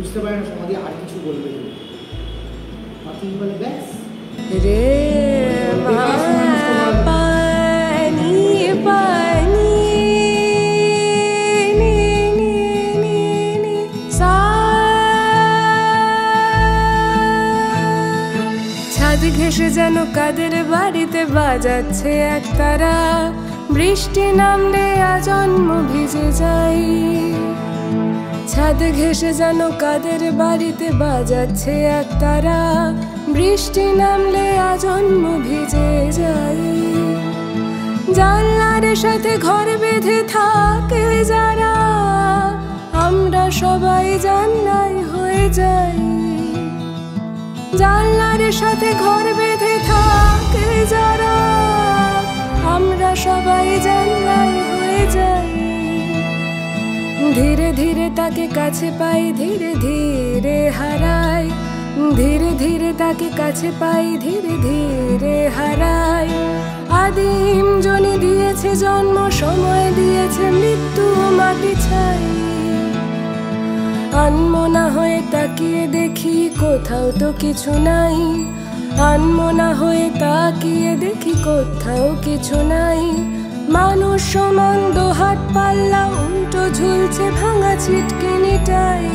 বুঝতে পারে না সমাধি আর কিছু বলবে পাখি বলে ব্যাস রে পানি পানি নি নি নি নি সা ছাদ ঘেঁষে যেন কাদের বাড়িতে বাজাচ্ছে একতারা বৃষ্টি নামলে আজন্ম ভিজে যাই ছাদ ঘেঁষে যেন কাদের বাড়িতে বাজাচ্ছে একতারা বৃষ্টি নামলে আজন্ম ভিজে যাই জানলার সাথে ঘর বেঁধে থাকে যারা আমরা সবাই জানলাই হয়ে যাই জানলার সাথে ঘর বেঁধে থাকে যারা আমরা সবাই জানলাই হয়ে যাই ধীরে ধীরে তাকে কাছে পাই ধীরে ধীরে হারাই ধীরে ধীরে তাকে কাছে পাই ধীরে ধীরে হারাই আদিম জনি দিয়েছে জন্ম সময় দিয়েছে মৃত্যু মাটি ছাই আনমনা হয়ে তাকিয়ে দেখি কোথাও তো কিছু নাই আনমনা হয়ে তাকিয়ে দেখি কোথাও কিছু নাই মানুষ সমান দোহাত পাল্লা উল্টো ঝুলছে ভাঙা ছিটকিনিটাই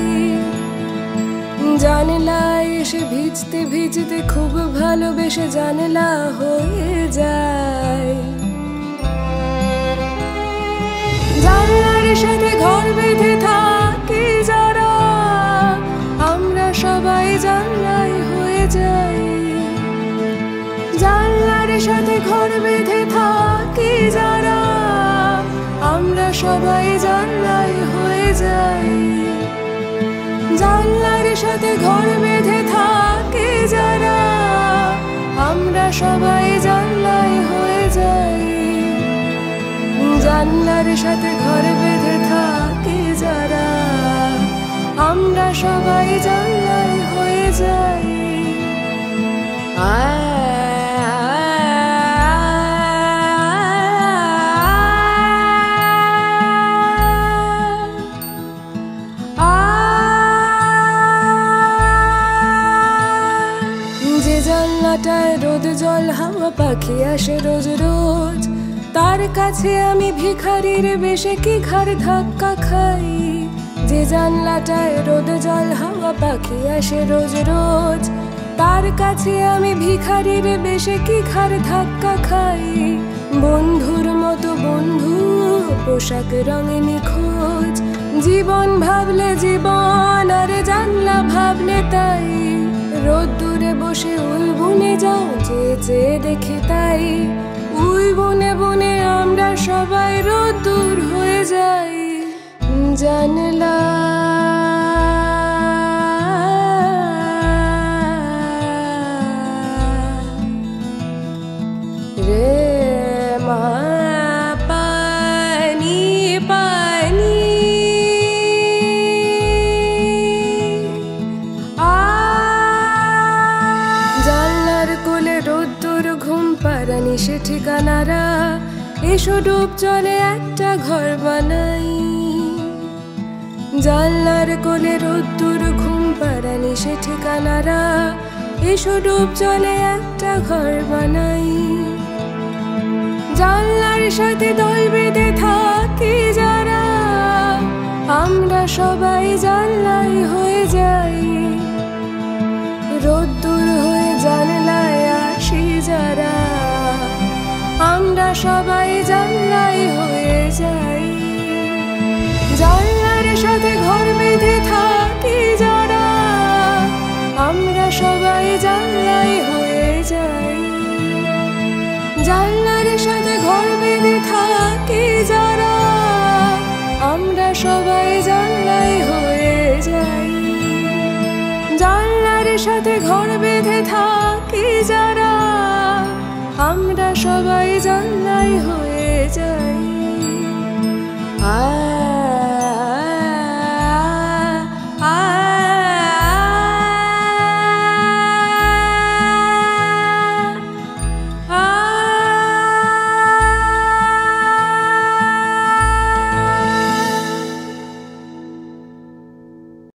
জানলায় এসে ভিজতে ভিজতে খুব ভালোবেসে জানলা হয়ে যায় জানলার সাথে ঘর বেঁধে থাকি যারা আমরা সবাই জানলাই হয়ে যাই জানলার সাথে ঘর বেঁধে থাকি যারা আমরা সবাই জানলাই হয়ে যাই জানলার সাথে ঘর বেঁধে থাকি যারা আমরা সবাই জানলাই হয়ে যাই জানলার সাথে ঘর বেঁধে থাকি যারা আমরা সবাই জানলাই হয়ে যাই জানলাটায় রোদ জল হাওয়া পাখি আসে রোজ রোজ তার কাছে আমি ভিখারির বেশে কি ঘাড় ধাক্কা খাই যে জানলাটায় রোদ জল হাওয়া পাখি আসে রোজ রোজ তার কাছে আমি ভিখারির বেশে কি ঘাড় ধাক্কা খাই বন্ধুর মতো বন্ধু পোশাক রঙে নিখোঁজ জীবন ভাবলে জীবন আর জানলা ভাবলে তাই রোদ্দুরে বসে উল বুনে যাও চেয়ে দেখি তাই উল বুনে বুনে আমরা সবাই রোদ্দুর হয়ে যাই জানলা রে মা পানি পানি কোলে রোদ্দুর ঘুম পাড়ানি সে ঠিকানারা এসো ডুব চলে একটা ঘর বানাই জানলার কোলে রোদ্দুর ঘুম পাড়ানি সে ঠিকানারা এসো ডুব চলে একটা ঘর বানাই জানলার সাথে দল বেঁধে থাকি যারা আমরা সবাই জানলাই হয়ে যাই রোদ্দুর হয়ে জানলায় আসি যারা আমরা সবাই জানলাই হয়ে যাই জানলার সাথে ঘর বেঁধে থাকি যারা আমরা সবাই জানলাই হয়ে যাই জানলার সাথে ঘর বেঁধে থাকি যারা আমরা সবাই জানলাই হয়ে যাই জানলার সাথে ঘর বেঁধে থাকি যারা আমরা সবাই জানলাই হয়ে যাই